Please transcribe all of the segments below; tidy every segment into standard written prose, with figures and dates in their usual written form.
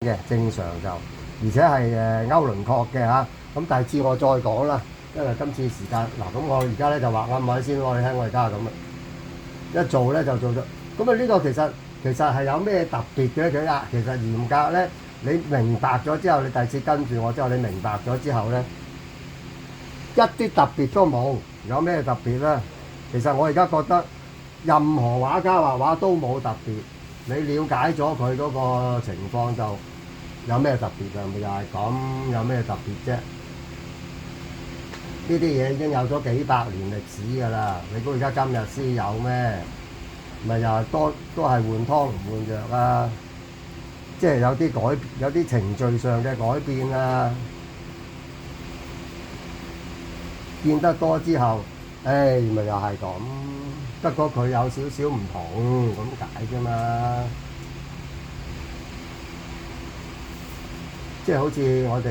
嘅，正常就，而且係勾輪廓嘅嚇。咁第二次我再講啦，因為今次時間嗱，咁我而家咧就話啱唔啱先攞你聽，我而家係咁啦，一做咧就做咗。咁啊呢個其實係有咩特別嘅佢啊？其實嚴格咧，你明白咗之後，你第二次跟住我之後，你明白咗之後咧，一啲特別都冇。有咩特別咧？其實我而家覺得任何畫家畫畫都冇特別。你了解咗佢嗰個情況就有咩特別啊？咪又係咁，有咩特別啫？呢啲嘢已經有咗幾百年歷史㗎啦。你估而家今日先有咩？咪又係都係換湯唔換藥啊！即係有啲程序上嘅改變啊。見得多之後，咪又係咁。不過佢有少少唔同咁解啫嘛。即係好似我哋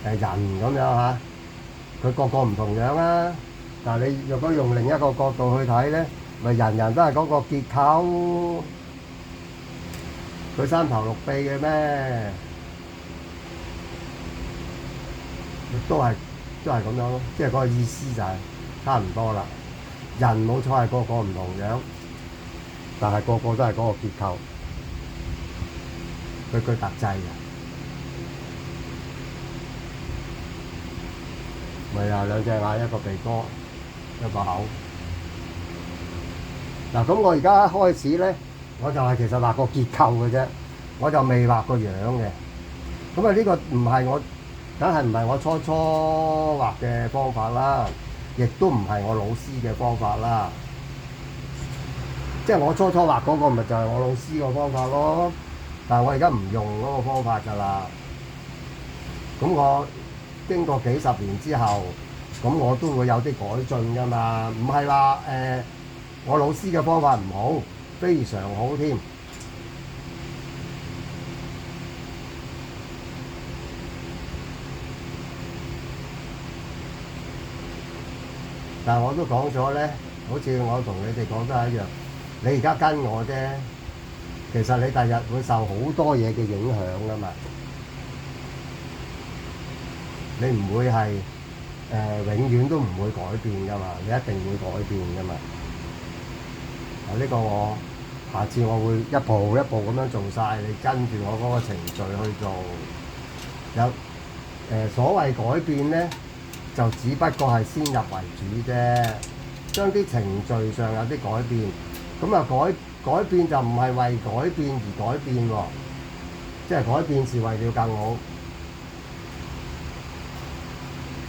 人咁樣嚇，佢個個唔同樣啊。但係你若果用另一個角度去睇咧，咪人人都係嗰個結構，佢三頭六臂嘅咩？都係咁樣咯，即係嗰個意思就係差唔多啦。人冇錯係個個唔同樣，但係個個都係嗰個結構，佢特製嘅。咪有兩隻眼，一個鼻哥，一個口。嗱，咁我而家開始咧，我就係其實畫個結構嘅啫，我就未畫個樣嘅。咁啊，呢個唔係我，梗係唔係我初畫嘅方法啦，亦都唔係我老師嘅方法啦。即係我初畫嗰個，咪就係我老師個方法咯。但係我而家唔用嗰個方法㗎啦。咁我經過幾十年之後，咁我都會有啲改進㗎嘛。唔係話我老師嘅方法唔好，非常好添。但係我都講咗咧，好似我同你哋講都係一樣。你而家跟我啫，其實你第日會受好多嘢嘅影響㗎嘛。你唔會係永遠都唔會改變㗎嘛，你一定會改變㗎嘛。呢個下次我會一步一步咁樣做晒，你跟住我嗰個程序去做。所謂改變咧，就只不過係先入為主啫，將啲程序上有啲改變。咁啊改變就唔係為改變而改變喎，即係改變是為了更好，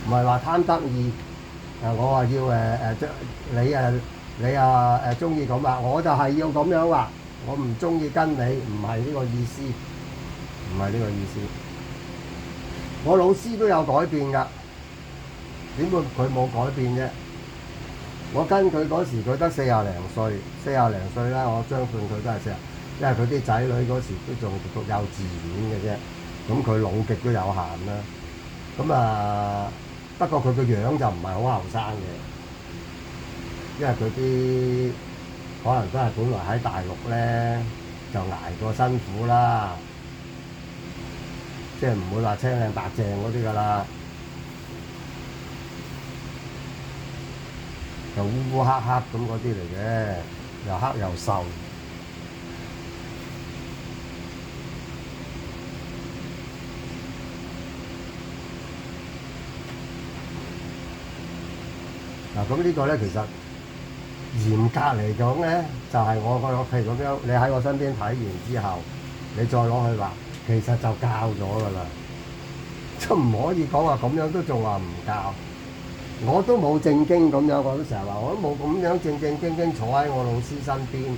唔係話貪得意。我話要你中意咁畫，我就係要咁樣畫。我唔中意跟你，唔係呢個意思，唔係呢個意思。我老師都有改變㗎，點會佢冇改變啫？我跟佢嗰時，佢得40零歲啦。我相信佢都係因為佢啲仔女嗰時都仲讀幼稚園嘅啫。咁佢老極都有限啦。咁啊，不過佢個樣就唔係好後生嘅，因為佢啲可能都係本來喺大陸咧就捱過辛苦啦，即係唔會話青靚白淨嗰啲㗎啦。就烏烏黑黑咁嗰啲嚟嘅，又黑又瘦。嗱，咁呢個咧其實嚴格嚟講咧，就係我譬如咁樣，你喺我身邊睇完之後，你再攞去畫，其實就教咗㗎啦，就唔可以講話咁樣都仲話唔教。我都冇正經咁樣，我都成日話，我都冇咁樣正正經經坐喺我老師身邊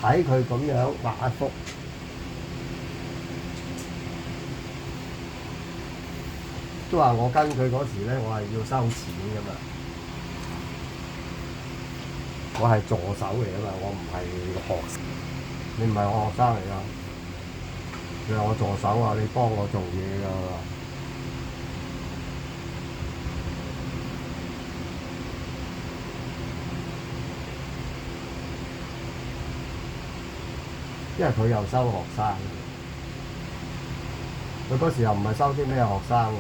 睇佢咁樣畫一幅。都話我跟佢嗰時咧，我係要收錢㗎嘛。我係助手嚟㗎嘛，我唔係學生。你唔係我學生嚟㗎，你係我助手啊！你幫我做嘢㗎。因為佢又收學生，佢嗰時又唔係收啲咩學生喎，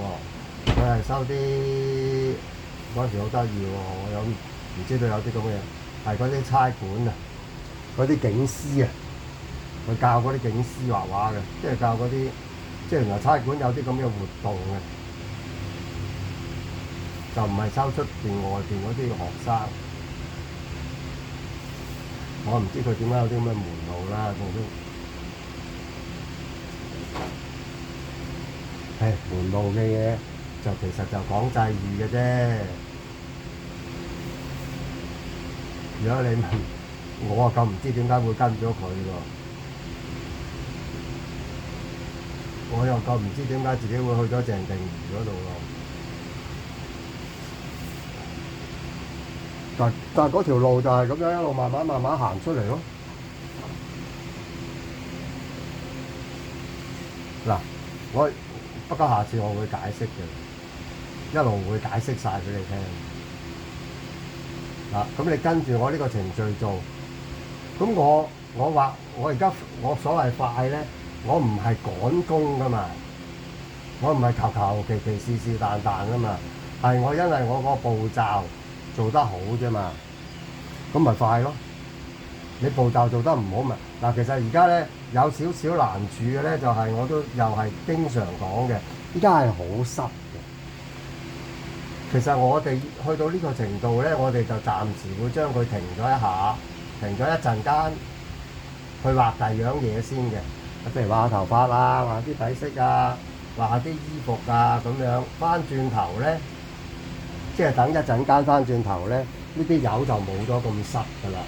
佢係收啲嗰時好得意喎，我有唔知道有啲咁嘅，係嗰啲差館啊，嗰啲警司啊，佢教嗰啲警司畫畫嘅，即係教嗰啲，即係原來差館有啲咁嘅活動嘅，就唔係收出邊外邊嗰啲學生。我唔知佢點解有啲咁嘅門路啦，總之。門路嘅嘢就其實就講際遇嘅啫。如果你問我啊，咁唔知點解會跟咗佢喎？我又咁唔知點解自己會去咗鄭定瑜嗰度咯。但係嗰條路就係咁樣一路慢慢行出嚟咯。嗱，不過下次我會解釋嘅，一路會解釋晒俾你聽。嗱，咁你跟住我呢個程序做，咁我話我而家我所謂快咧，我唔係趕工噶嘛，我唔係求其是但噶嘛，係我因為我個步驟做得好啫嘛，咁咪快咯。你步驟做得唔好咪嗱，其實而家咧有少少難處嘅咧，就係我都又係經常講嘅，依家係好濕嘅。其實我哋去到呢個程度咧，我哋就暫時會將佢停咗一下，停咗一陣間，去畫第二樣嘢先嘅。譬如畫下頭髮啦，畫下啲底色啊，畫下啲衣服啊咁樣。翻轉頭咧，即係等一陣間翻轉頭咧，呢啲油就冇咗咁濕㗎啦。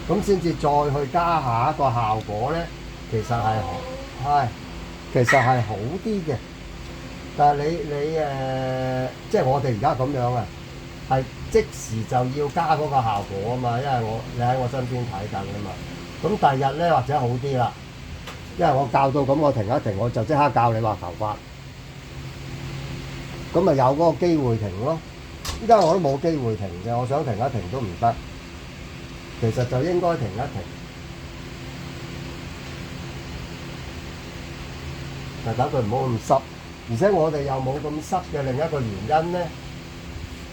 咁先至再去加下一個效果咧，其實係好啲嘅。但係你即係我哋而家咁樣啊，係即時就要加嗰個效果啊嘛，因為你喺我身邊睇緊啊嘛。咁第日咧或者好啲啦，因為我教到咁，我停一停，我就即刻教你畫頭髮，咁咪有嗰個機會停咯。依家我都冇機會停嘅，我想停一停都唔得。其實就應該停一停，就等佢唔好咁濕。而且我哋又冇咁濕嘅另一個原因咧，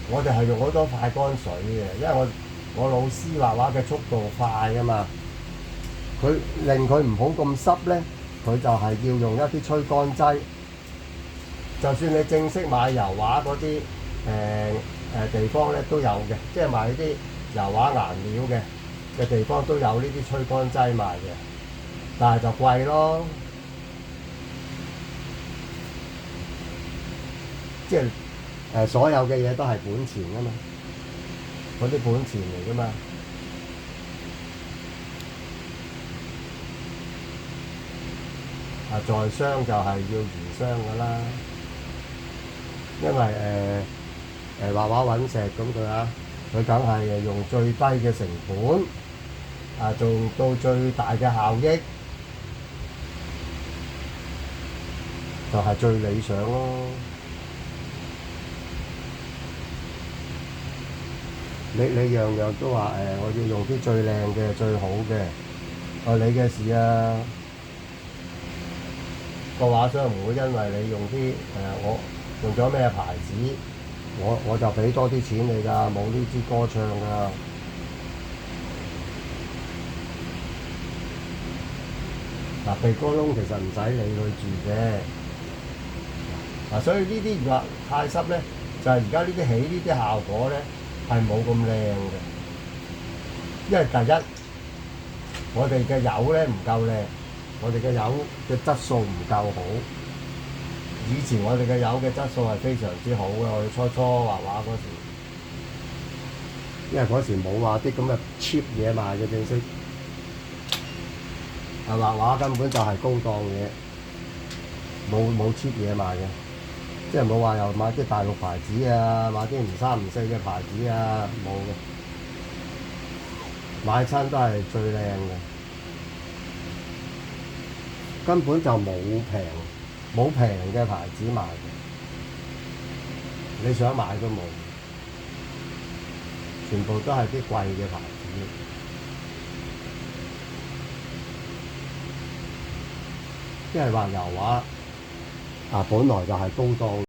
我哋係用好多快乾水嘅，因為我老師畫畫嘅速度快啊嘛，佢令佢唔好咁濕咧，佢就係要用一啲吹乾劑。就算你正式買油畫嗰啲地方咧都有嘅，即係買啲油畫顏料嘅地方都有呢啲吹乾劑賣嘅，但係就貴咯。即係所有嘅嘢都係本錢啊嘛，嗰啲本錢嚟噶嘛。在商就係要魚商噶啦，因為畫畫揾食咁佢梗係用最低嘅成本做到最大嘅效益，就係最理想咯。你樣樣都話我要用啲最靚嘅、最好嘅，你嘅事啊！個畫商唔會因為你用啲我用咗咩牌子，我就俾多啲錢你㗎，冇呢支歌唱㗎。嗱，鼻哥窿其實唔使理佢住嘅。所以呢啲如果太濕咧，就係而家呢啲起呢啲效果咧。係冇咁靚嘅，因為第一，我哋嘅油咧唔夠靚，我哋嘅油嘅質素唔夠好。以前我哋嘅油嘅質素係非常之好嘅，我哋初畫畫嗰時，因為嗰時冇話啲咁嘅 cheap 嘢賣嘅，正式畫畫根本就係高檔嘢，冇 cheap 嘢賣嘅。即係冇話又買啲大陸牌子啊，買啲唔三唔四嘅牌子啊，冇嘅。買親都係最靚嘅，根本就冇平嘅牌子賣嘅。你想買都冇，全部都係啲貴嘅牌子。即係畫油畫。本來就係高檔。